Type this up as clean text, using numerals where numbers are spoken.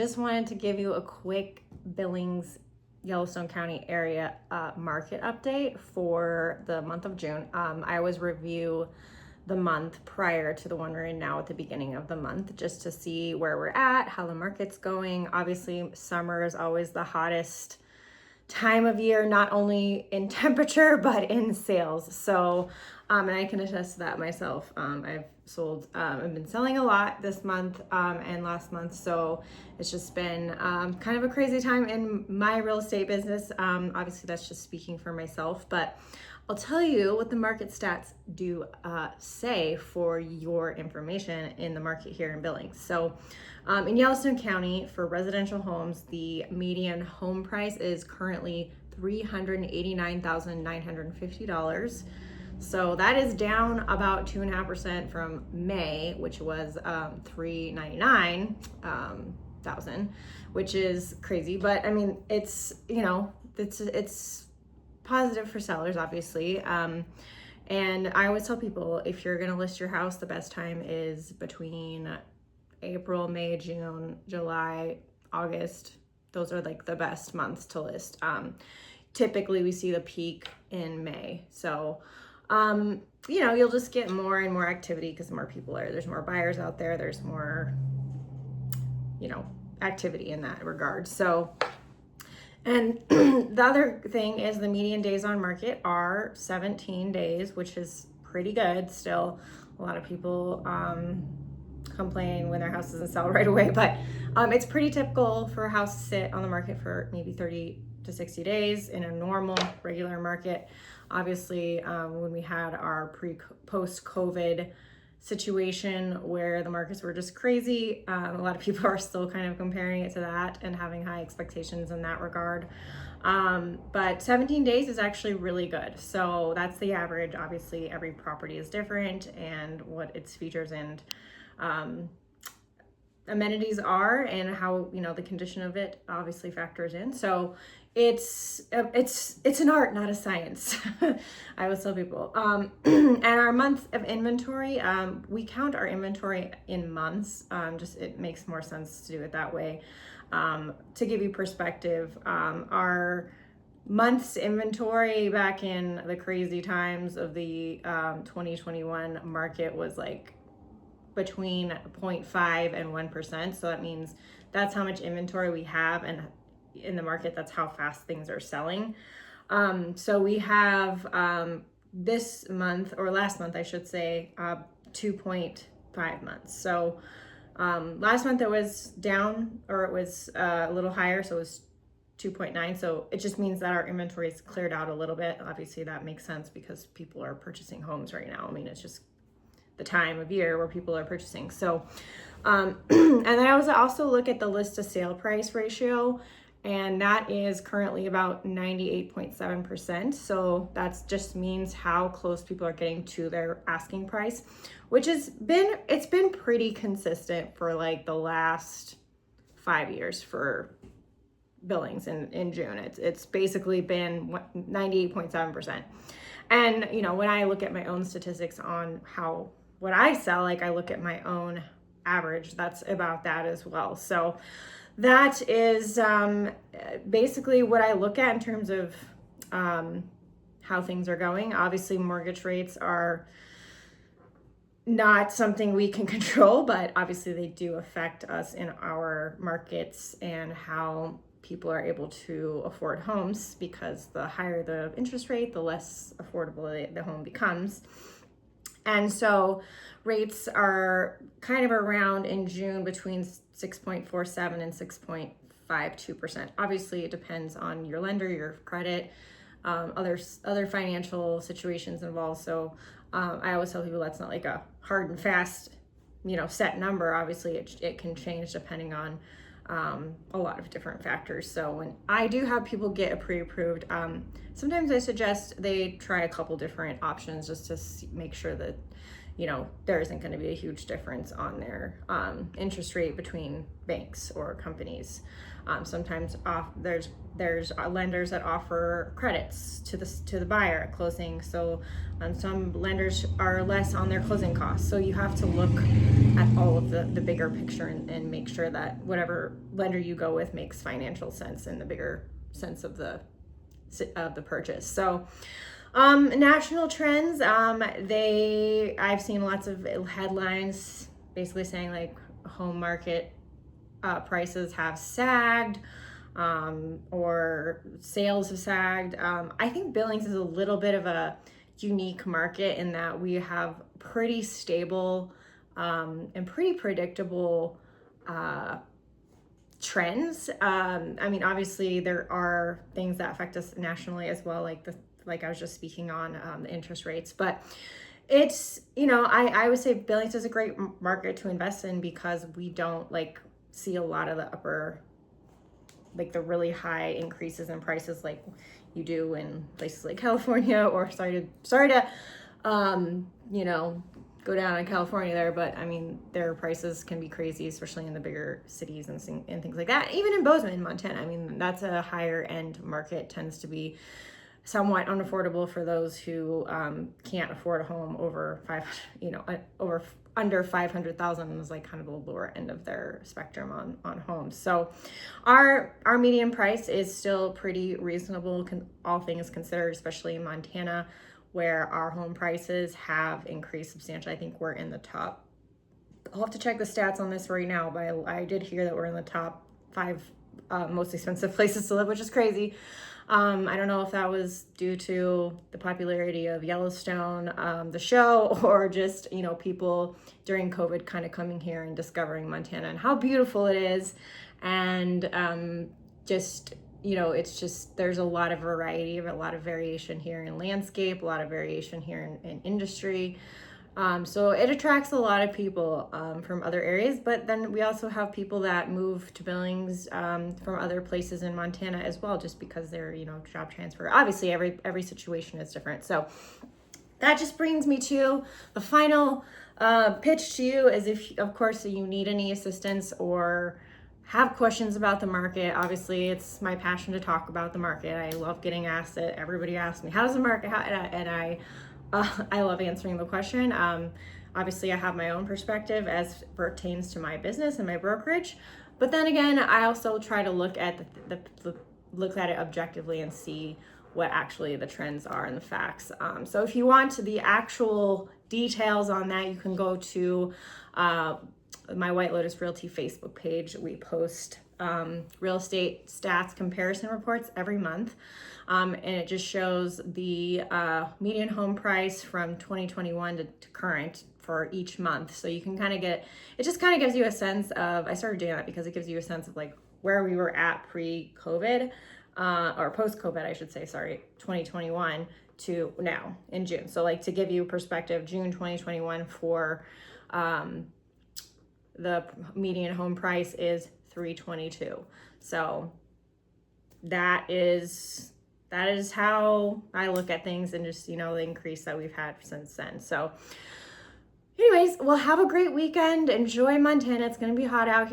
Just wanted to give you a quick Billings, Yellowstone County area market update for the month of June. I always review the month prior to the one we're in now at the beginning of the month, just to see where we're at, how the market's going. Obviously, summer is always the hottest time of year, not only in temperature, but in sales. So, and I can attest to that myself. I've been selling a lot this month and last month. So it's just been kind of a crazy time in my real estate business. Obviously that's just speaking for myself, but I'll tell you what the market stats do say for your information in the market here in Billings. So in Yellowstone County, for residential homes, the median home price is currently $389,950. So that is down about 2.5% from May, which was $399,000, which is crazy. But I mean, it's positive for sellers, obviously. And I always tell people, if you're gonna list your house, the best time is between April, May, June, July, August. Those are like the best months to list. Typically we see the peak in May. So, you'll just get more and more activity because more people there's more buyers out there. There's more, activity in that regard. So, and the other thing is the median days on market are 17 days, which is pretty good still. A lot of people, complain when their house doesn't sell right away, but it's pretty typical for a house to sit on the market for maybe 30 to 60 days in a normal regular market. Obviously, when we had our post-COVID situation where the markets were just crazy, a lot of people are still kind of comparing it to that and having high expectations in that regard. But 17 days is actually really good. So that's the average. Obviously, every property is different and what its features and amenities are, and how the condition of it obviously factors in. So it's an art, not a science. I always tell people. And our month of inventory, we count our inventory in months. Just it makes more sense to do it that way. To give you perspective, our month's inventory back in the crazy times of the 2021 market was like between 0.5 and 1%. So that means that's how much inventory we have, and in the market, that's how fast things are selling. So we have this month, or last month, I should say, 2.5 months. So last month it was down, or it was a little higher, so it was 2.9. So it just means that our inventory is cleared out a little bit. Obviously that makes sense because people are purchasing homes right now. I mean, it's just the time of year where people are purchasing. So, and then I also look at the list to sale price ratio, and that is currently about 98.7%. So that just means how close people are getting to their asking price, which it's been pretty consistent for like the last 5 years for Billings in June. It's basically been 98.7%. And when I look at my own statistics on what I sell, like I look at my own average, that's about that as well. So that is basically what I look at in terms of how things are going. Obviously, mortgage rates are not something we can control, but obviously they do affect us in our markets and how people are able to afford homes, because the higher the interest rate, the less affordable the home becomes. And so rates are kind of around in June between 6.47 and 6.52%. Obviously, it depends on your lender, your credit, other financial situations involved. So I always tell people that's not like a hard and fast, set number. Obviously, it can change depending on a lot of different factors. So when I do have people get a pre-approved, sometimes I suggest they try a couple different options just to make sure that there isn't going to be a huge difference on their interest rate between banks or companies. Sometimes there's lenders that offer credits to the buyer at closing. So some lenders are less on their closing costs. So you have to look at all of the bigger picture and make sure that whatever lender you go with makes financial sense in the bigger sense of the purchase. So national trends, I've seen lots of headlines basically saying like home market prices have sagged, or sales have sagged. I think Billings is a little bit of a unique market in that we have pretty stable and pretty predictable trends. I mean, obviously there are things that affect us nationally as well, like I was just speaking on the interest rates, but it's, I would say Billings is a great market to invest in because we don't see a lot of the really high increases in prices like you do in places like California, or sorry to go down in California there, but I mean, their prices can be crazy, especially in the bigger cities and things like that. Even in Bozeman, Montana, I mean, that's a higher end market, tends to be somewhat unaffordable for those who can't afford a home over under 500,000 is like kind of the lower end of their spectrum on homes. So our median price is still pretty reasonable, all things considered, especially in Montana, where our home prices have increased substantially. I think we're in the top, I'll have to check the stats on this right now, but I did hear that we're in the top 5 most expensive places to live, which is crazy. I don't know if that was due to the popularity of Yellowstone, the show, or just, people during COVID kind of coming here and discovering Montana and how beautiful it is. And it's just, there's a lot of variety, a lot of variation here in landscape, a lot of variation here in industry. So it attracts a lot of people from other areas, but then we also have people that move to Billings from other places in Montana as well, just because they're, job transfer. Obviously, every situation is different. So that just brings me to the final pitch to you, is if, of course, you need any assistance or have questions about the market. Obviously, it's my passion to talk about the market. I love getting asked it. Everybody asks me, how's the market? I love answering the question. Obviously, I have my own perspective as pertains to my business and my brokerage, but then again, I also try to look at look at it objectively and see what actually the trends are and the facts. So if you want the actual details on that, you can go to my White Lotus Realty Facebook page. We post real estate stats comparison reports every month. And it just shows the median home price from 2021 to current for each month. So you can kind of it just kind of gives you a sense of, I started doing that because it gives you a sense of where we were at pre-COVID, or post-COVID, I should say, 2021 to now in June. So to give you perspective, June 2021 for the median home price is $322. So that is how I look at things, and just, the increase that we've had since then. So anyways, well, have a great weekend. Enjoy Montana. It's going to be hot out here.